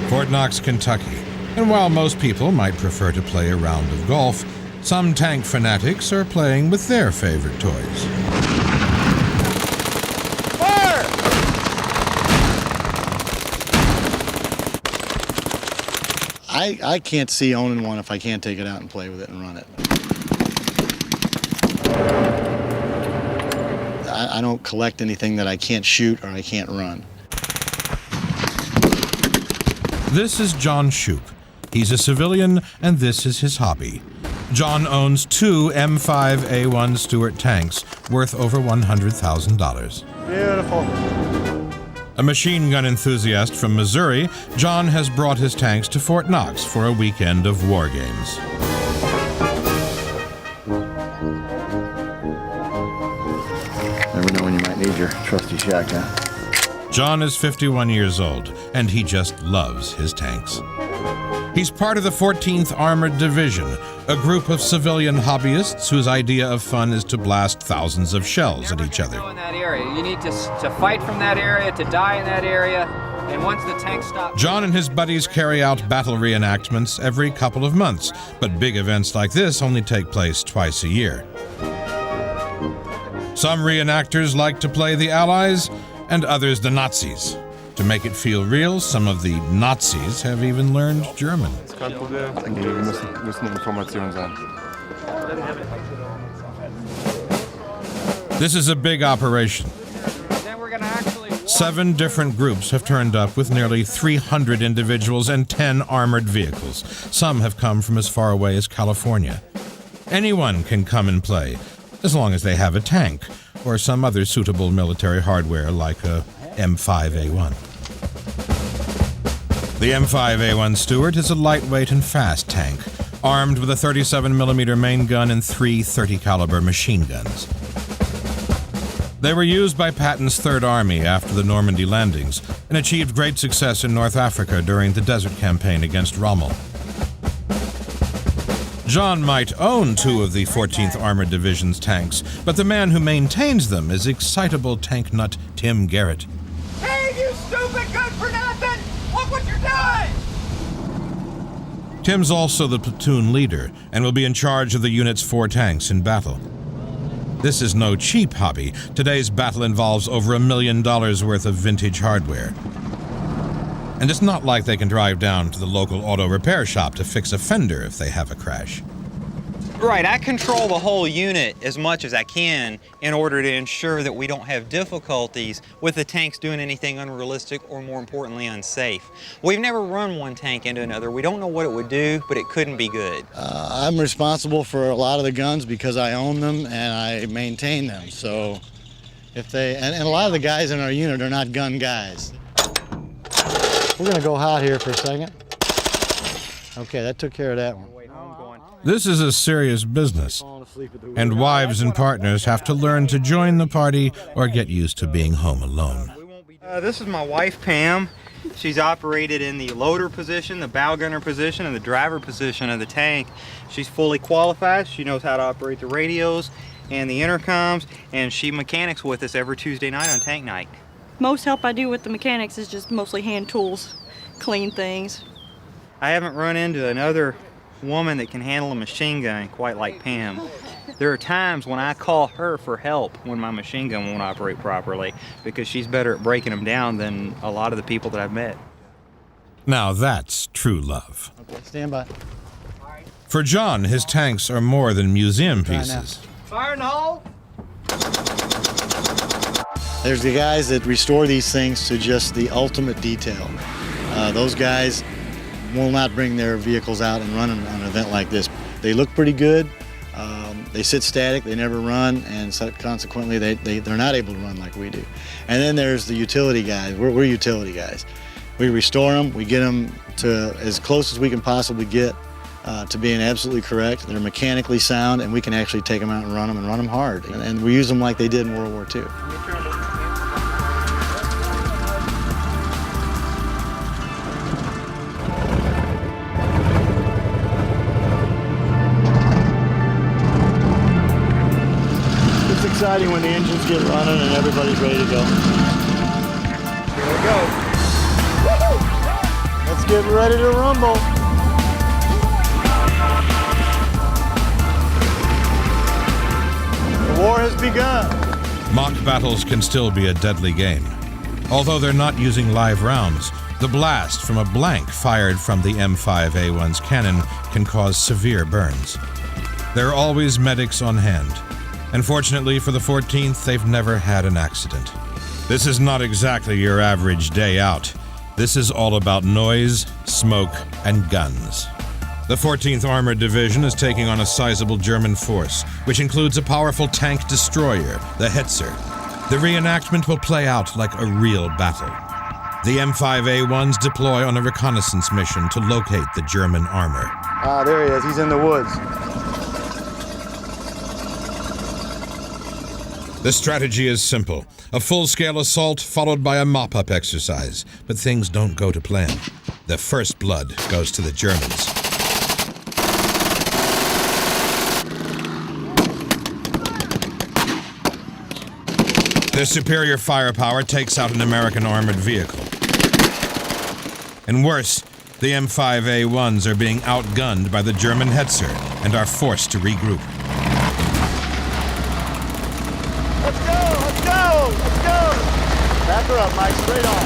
Fort Knox, Kentucky. And while most people might prefer to play a round of golf, some tank fanatics are playing with their favorite toys. Fire! I can't see owning one if I can't take it out and play with it and run it. I don't collect anything that I can't shoot or I can't run. This is John Shoup. He's a civilian, and this is his hobby. John owns 2 M5A1 Stuart tanks worth over $100,000. Beautiful. A machine gun enthusiast from Missouri, John has brought his tanks to Fort Knox for a weekend of war games. Never know when you might need your trusty shotgun. John is 51 years old, and he just loves his tanks. He's part of the 14th Armored Division, a group of civilian hobbyists whose idea of fun is to blast thousands of shells at each other. In that area. You need to fight from that area, to die in that area, and once the tank stops... John and his buddies carry out battle reenactments every couple of months, but big events like this only take place twice a year. Some reenactors like to play the Allies, and others the Nazis. To make it feel real, some of the Nazis have even learned German. This is a big operation. 7 different groups have turned up with nearly 300 individuals and 10 armored vehicles. Some have come from as far away as California. Anyone can come and play, as long as they have a tank or some other suitable military hardware like a M5A1. The M5A1 Stuart is a lightweight and fast tank, armed with a 37mm main gun and 3 30-caliber machine guns. They were used by Patton's Third Army after the Normandy landings and achieved great success in North Africa during the Desert Campaign against Rommel. John might own 2 of the 14th Armored Division's tanks, but the man who maintains them is excitable tank nut Tim Garrett. Hey, you stupid good for nothing! Look what you're doing! Tim's also the platoon leader and will be in charge of the unit's 4 tanks in battle. This is no cheap hobby. Today's battle involves over $1 million worth of vintage hardware. And it's not like they can drive down to the local auto repair shop to fix a fender if they have a crash. Right, I control the whole unit as much as I can in order to ensure that we don't have difficulties with the tanks doing anything unrealistic or, more importantly, unsafe. We've never run one tank into another. We don't know what it would do, but it couldn't be good. I'm responsible for a lot of the guns because I own them and I maintain them. So if they, and a lot of the guys in our unit are not gun guys. We're gonna go hot here for a second. Okay, that took care of that one. This is a serious business, and wives and partners have to learn to join the party or get used to being home alone. This is my wife, Pam. She's operated in the loader position, the bow gunner position, and the driver position of the tank. She's fully qualified. She knows how to operate the radios and the intercoms, and she mechanics with us every Tuesday night on tank night. Most help I do with the mechanics is just mostly hand tools, clean things. I haven't run into another woman that can handle a machine gun quite like Pam. There are times when I call her for help when my machine gun won't operate properly because she's better at breaking them down than a lot of the people that I've met. Now that's true love. Okay, stand by. For John, his tanks are more than museum pieces. Fire in the hole! There's the guys that restore these things to just the ultimate detail. Those guys will not bring their vehicles out and run on an event like this. They look pretty good. They sit static, they never run, and so consequently they're not able to run like we do. And then there's the utility guys. We're utility guys. We restore them, we get them to as close as we can possibly get to being absolutely correct. They're mechanically sound, and we can actually take them out and run them hard. And we use them like they did in World War II. It's exciting when the engines get running and everybody's ready to go. Here we go. Let's get getting ready to rumble. The war has begun. Mock battles can still be a deadly game. Although they're not using live rounds, the blast from a blank fired from the M5A1's cannon can cause severe burns. There are always medics on hand, and fortunately for the 14th, they've never had an accident. This is not exactly your average day out. This is all about noise, smoke, and guns. The 14th Armored Division is taking on a sizable German force, which includes a powerful tank destroyer, the Hetzer. The reenactment will play out like a real battle. The M5A1s deploy on a reconnaissance mission to locate the German armor. Ah, there he is. He's in the woods. The strategy is simple. A full-scale assault followed by a mop-up exercise. But things don't go to plan. The first blood goes to the Germans. Their superior firepower takes out an American armored vehicle. And worse, the M5A1s are being outgunned by the German Hetzer and are forced to regroup. Let's go! Let's go! Let's go! Back her up, Mike. Straight on.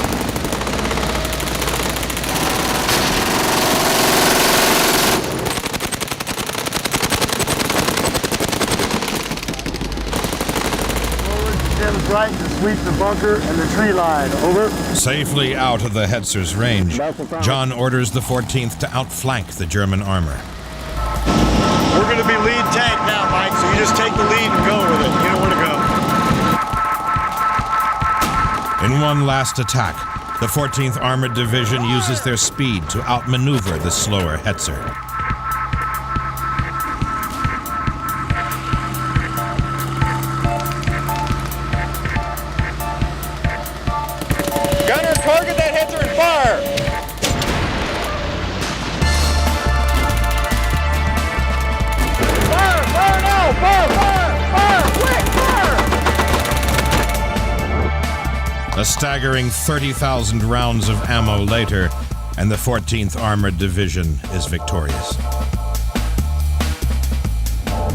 Tim's right to sweep the bunker and the tree line. Over. Safely out of the Hetzer's range, John orders the 14th to outflank the German armor. We're going to be lead tank now, Mike, so you just take the lead and go with it. You know where to go. In one last attack, the 14th Armored Division uses their speed to outmaneuver the slower Hetzer. Gunner, target that Hetzer and fire! Fire! Fire now! Fire! Fire! Quick! Fire! A staggering 30,000 rounds of ammo later, and the 14th Armored Division is victorious.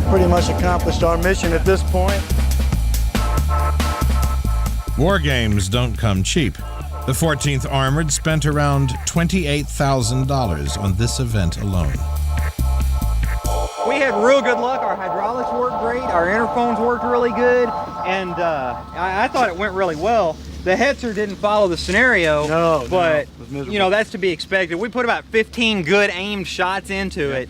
Pretty much accomplished our mission at this point. War games don't come cheap. The 14th Armored spent around $28,000 on this event alone. We had real good luck. Our hydraulics worked great. Our interphones worked really good. And I thought it went really well. The Hetzer didn't follow the scenario, but you know, that's to be expected. We put about 15 good aimed shots into it.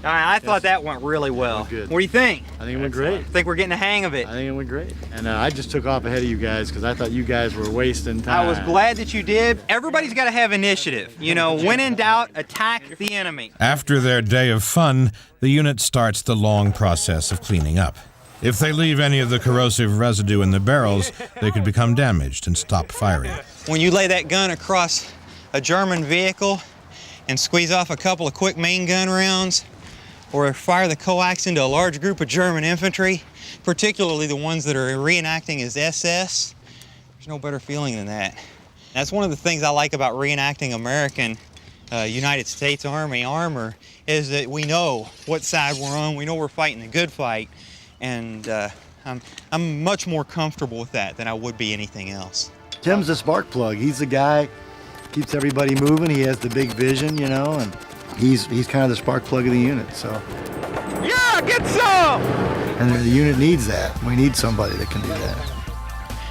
I thought that went really well. Good. What do you think? I think it went great. I think we're getting the hang of it. I think it went great. And I just took off ahead of you guys because I thought you guys were wasting time. I was glad that you did. Everybody's got to have initiative. You know, when in doubt, attack the enemy. After their day of fun, the unit starts the long process of cleaning up. If they leave any of the corrosive residue in the barrels, they could become damaged and stop firing. When you lay that gun across a German vehicle and squeeze off a couple of quick main gun rounds, or fire the coax into a large group of German infantry, particularly the ones that are reenacting as SS, there's no better feeling than that. That's one of the things I like about reenacting American United States Army armor, is that we know what side we're on, we know we're fighting the good fight, and I'm much more comfortable with that than I would be anything else. Tim's the spark plug. He's the guy, keeps everybody moving. He has the big vision, you know, and he's kind of the spark plug of the unit, so. Yeah, get some! And the unit needs that. We need somebody that can do that.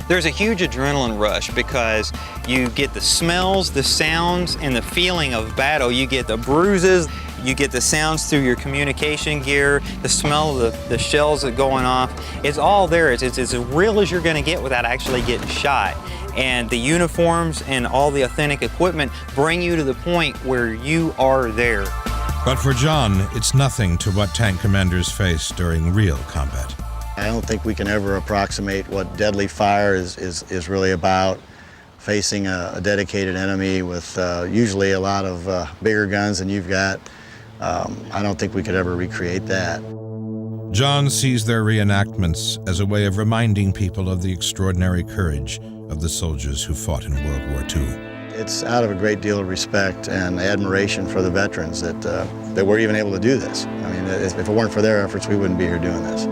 There's a huge adrenaline rush because you get the smells, the sounds, and the feeling of battle. You get the bruises, you get the sounds through your communication gear, the smell of the shells that are going off. It's all there. It's as real as you're going to get without actually getting shot. And the uniforms and all the authentic equipment bring you to the point where you are there. But for John, it's nothing to what tank commanders face during real combat. I don't think we can ever approximate what deadly fire is really about. Facing a dedicated enemy with usually a lot of bigger guns than you've got. I don't think we could ever recreate that. John sees their reenactments as a way of reminding people of the extraordinary courage of the soldiers who fought in World War II. It's out of a great deal of respect and admiration for the veterans that we're even able to do this. I mean, if it weren't for their efforts, we wouldn't be here doing this.